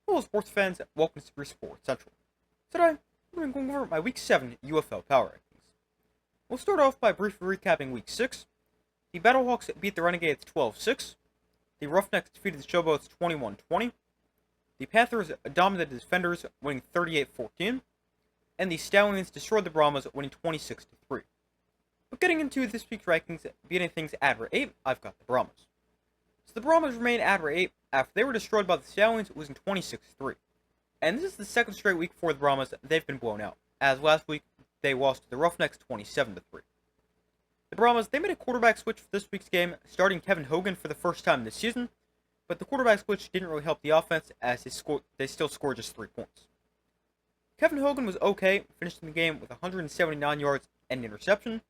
Hello sports fans, welcome to Sports Central. Today, we're going to go over my Week 7 UFL power rankings. We'll start off by briefly recapping Week 6. The Battlehawks beat the Renegades 12-6. The Roughnecks defeated the Showboats 21-20. The Panthers dominated the Defenders, winning 38-14. And the Stallions destroyed the Brahmas, winning 26-3. But getting into this week's rankings, beating things at 8, I've got the Brahmas. So the Brahmas remain at 8 after they were destroyed by the Stallions, losing 26-3. And this is the second straight week for the Brahmas they've been blown out, as last week they lost to the Roughnecks 27-3. The Brahmas, they made a quarterback switch for this week's game, starting Kevin Hogan for the first time this season, but the quarterback switch didn't really help the offense as they still scored just 3 points. Kevin Hogan was okay, finishing the game with 179 yards and an interception,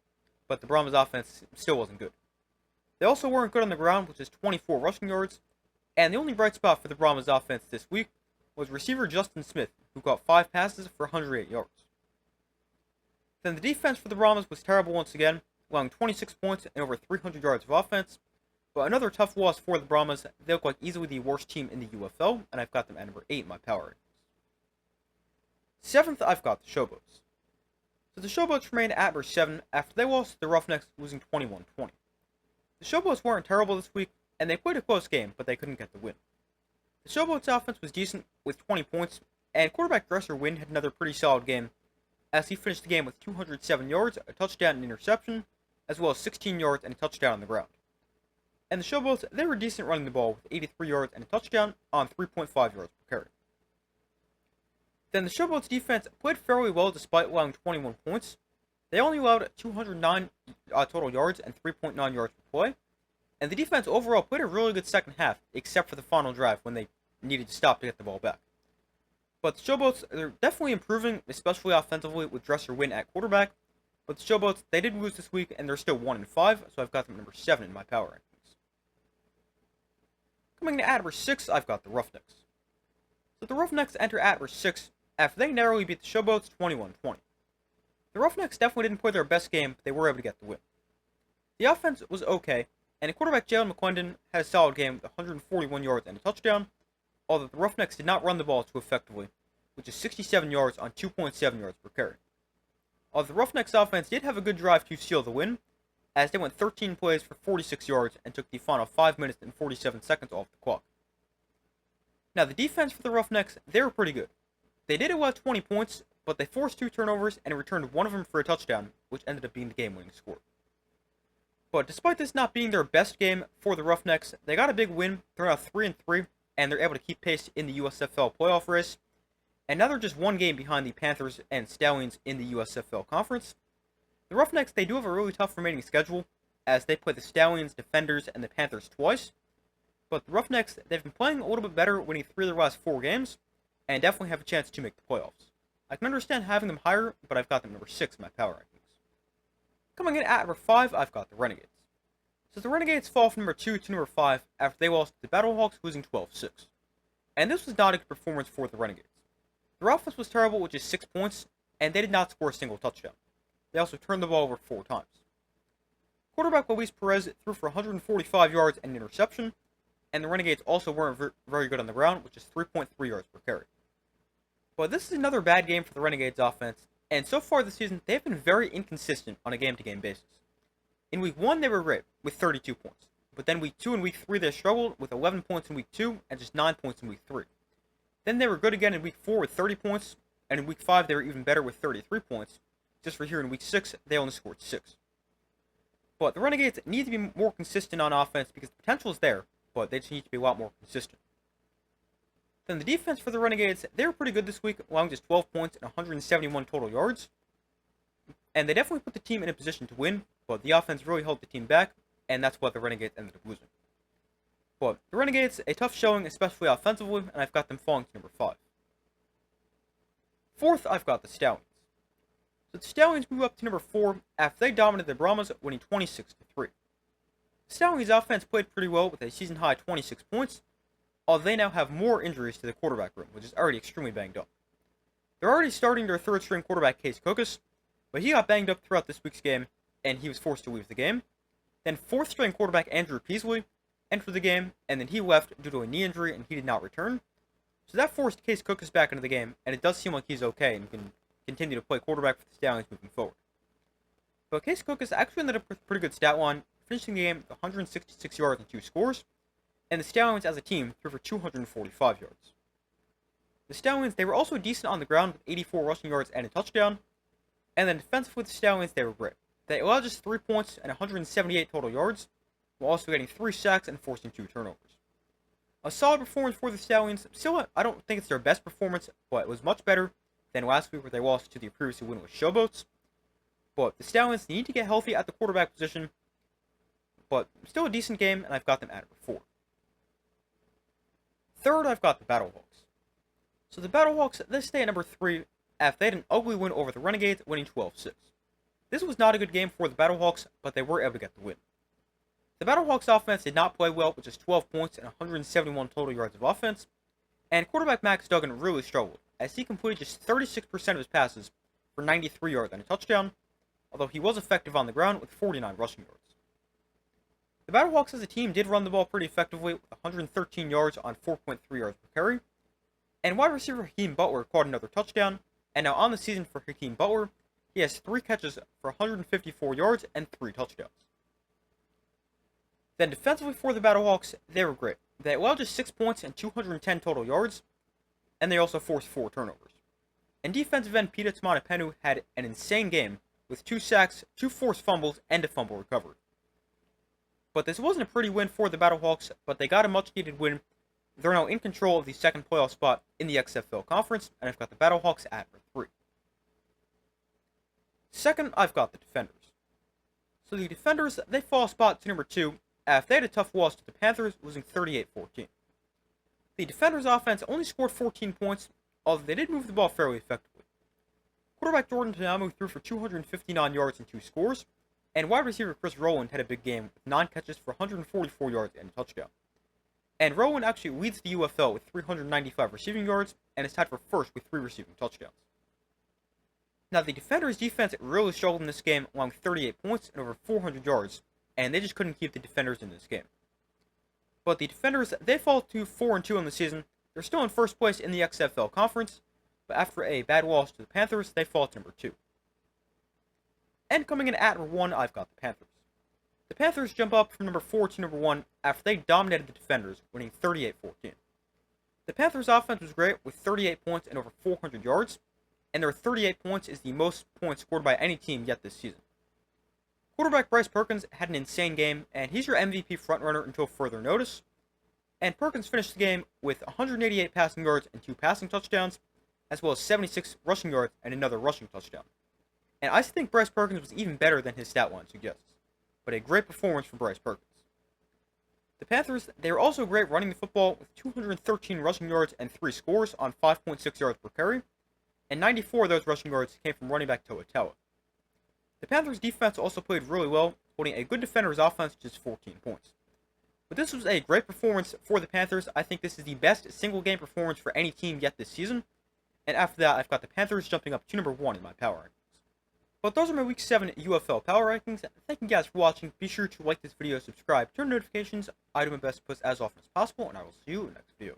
but the Brahmas offense still wasn't good. They also weren't good on the ground, which is 24 rushing yards, and the only bright spot for the Brahmas offense this week was receiver Justin Smith, who caught 5 passes for 108 yards. Then the defense for the Brahmas was terrible once again, allowing 26 points and over 300 yards of offense, but another tough loss for the Brahmas. They look like easily the worst team in the UFL, and I've got them at number 8 in my power rankings. 7th, I've got the Showboats. So the Showboats remained at number 7 after they lost to the Roughnecks, losing 21-20. The Showboats weren't terrible this week, and they played a close game, but they couldn't get the win. The Showboats' offense was decent with 20 points, and quarterback Dresser Wynn had another pretty solid game, as he finished the game with 207 yards, a touchdown and interception, as well as 16 yards and a touchdown on the ground. And the Showboats, they were decent running the ball with 83 yards and a touchdown on 3.5 yards per carry. Then the Showboats' defense played fairly well despite allowing 21 points. They only allowed 209 total yards and 3.9 yards per play, and the defense overall played a really good second half, except for the final drive when they needed to stop to get the ball back. But the Showboats, they're definitely improving, especially offensively with Dresser Wynn at quarterback, but the Showboats, they did lose this week, and they're still 1-5, so I've got them at number 7 in my power rankings. Coming in at number 6, I've got the Roughnecks. So the Roughnecks enter at number 6 after they narrowly beat the Showboats 21-20. The Roughnecks definitely didn't play their best game, but they were able to get the win. The offense was okay, and quarterback Jalen McClendon had a solid game with 141 yards and a touchdown, although the Roughnecks did not run the ball too effectively, which is 67 yards on 2.7 yards per carry. Although the Roughnecks offense did have a good drive to seal the win, as they went 13 plays for 46 yards and took the final 5 minutes and 47 seconds off the clock. Now the defense for the Roughnecks, they were pretty good. They did allow 20 points, but they forced 2 turnovers and returned one of them for a touchdown, which ended up being the game-winning score. But despite this not being their best game for the Roughnecks, they got a big win. They're now 3-3, and they're able to keep pace in the USFL playoff race. And now they're just one game behind the Panthers and Stallions in the USFL conference. The Roughnecks, they do have a really tough remaining schedule, as they play the Stallions, Defenders, and the Panthers twice. But the Roughnecks, they've been playing a little bit better, winning 3 of their last 4 games, and definitely have a chance to make the playoffs. I can understand having them higher, but I've got them number 6 in my power rankings. Coming in at number 5, I've got the Renegades. So the Renegades fall from number 2 to number 5 after they lost to the Battlehawks, losing 12-6. And this was not a good performance for the Renegades. Their offense was terrible, which is 6 points, and they did not score a single touchdown. They also turned the ball over 4 times. Quarterback Luis Perez threw for 145 yards and an interception, and the Renegades also weren't very good on the ground, which is 3.3 yards per carry. But this is another bad game for the Renegades offense, and so far this season, they've been very inconsistent on a game-to-game basis. In Week 1, they were great, with 32 points. But then Week 2 and Week 3, they struggled with 11 points in Week 2 and just 9 points in Week 3. Then they were good again in Week 4 with 30 points, and in Week 5, they were even better with 33 points. Just for here in Week 6, they only scored 6. But the Renegades need to be more consistent on offense because the potential is there, but they just need to be a lot more consistent. Then the defense for the Renegades, they were pretty good this week, allowing just 12 points and 171 total yards. And they definitely put the team in a position to win, but the offense really held the team back, and that's why the Renegades ended up losing. But the Renegades, a tough showing, especially offensively, and I've got them falling to number 5. 4th, I've got the Stallions. So the Stallions move up to number 4 after they dominated the Brahmas, winning 26-3. The Stallions' offense played pretty well with a season-high 26 points, although they now have more injuries to the quarterback room, which is already extremely banged up. They're already starting their 3rd-string quarterback, Case Cookus, but he got banged up throughout this week's game, and he was forced to leave the game. Then 4th-string quarterback Andrew Peasley entered the game, and then he left due to a knee injury, and he did not return. So that forced Case Cookus back into the game, and it does seem like he's okay and can continue to play quarterback for the Stallions moving forward. But Case Cookus actually ended up with a pretty good stat line, finishing the game with 166 yards and 2 scores, and the Stallions as a team threw for 245 yards. The Stallions, they were also decent on the ground with 84 rushing yards and a touchdown, and then defensively with the Stallions, they were great. They allowed just 3 points and 178 total yards, while also getting 3 sacks and forcing 2 turnovers. A solid performance for the Stallions. Still, I don't think it's their best performance, but it was much better than last week where they lost to the previously winless Showboats. But the Stallions need to get healthy at the quarterback position, but still a decent game, and I've got them at number 4. Third, I've got the Battlehawks. So the Battlehawks, they stay at number 3 after they had an ugly win over the Renegades, winning 12-6. This was not a good game for the Battlehawks, but they were able to get the win. The Battlehawks offense did not play well with just 12 points and 171 total yards of offense, and quarterback Max Duggan really struggled, as he completed just 36% of his passes for 93 yards and a touchdown, although he was effective on the ground with 49 rushing yards. The Battlehawks as a team did run the ball pretty effectively with 113 yards on 4.3 yards per carry, and wide receiver Hakeem Butler caught another touchdown, and now on the season for Hakeem Butler, he has 3 catches for 154 yards and 3 touchdowns. Then defensively for the Battlehawks, they were great. They allowed just 6 points and 210 total yards, and they also forced 4 turnovers. And defensive end Pita Tamanapenu had an insane game with 2 sacks, 2 forced fumbles, and a fumble recovery. But this wasn't a pretty win for the Battlehawks, but they got a much-needed win. They're now in control of the second playoff spot in the XFL Conference, and I've got the Battlehawks at number 3. Second, I've got the Defenders. So the Defenders, they fall a spot to number 2, after they had a tough loss to the Panthers, losing 38-14. The Defenders' offense only scored 14 points, although they did move the ball fairly effectively. Quarterback Jordan Tanamu threw for 259 yards and 2 scores, and wide receiver Chris Rowland had a big game with 9 catches for 144 yards and a touchdown. And Rowland actually leads the UFL with 395 receiving yards, and is tied for first with 3 receiving touchdowns. Now, the Defenders' defense really struggled in this game, allowing 38 points and over 400 yards, and they just couldn't keep the Defenders in this game. But the Defenders, they fall to 4-2 on the season. They're still in first place in the XFL Conference, but after a bad loss to the Panthers, they fall to number 2. And coming in at number 1, I've got the Panthers. The Panthers jump up from number 4 to number 1 after they dominated the Defenders, winning 38-14. The Panthers' offense was great with 38 points and over 400 yards, and their 38 points is the most points scored by any team yet this season. Quarterback Bryce Perkins had an insane game, and he's your MVP frontrunner until further notice. And Perkins finished the game with 188 passing yards and 2 passing touchdowns, as well as 76 rushing yards and another rushing touchdown. And I think Bryce Perkins was even better than his stat line suggests, but a great performance from Bryce Perkins. The Panthers, they were also great running the football with 213 rushing yards and 3 scores on 5.6 yards per carry, and 94 of those rushing yards came from running back Toa Taua. The Panthers' defense also played really well, holding a good Defenders' offense to just 14 points. But this was a great performance for the Panthers. I think this is the best single-game performance for any team yet this season. And after that, I've got the Panthers jumping up to number 1 in my power rankings. But those are my Week 7 UFL power rankings. Thank you guys for watching. Be sure to like this video, subscribe, turn notifications. I do my best to post as often as possible, and I will see you in the next video.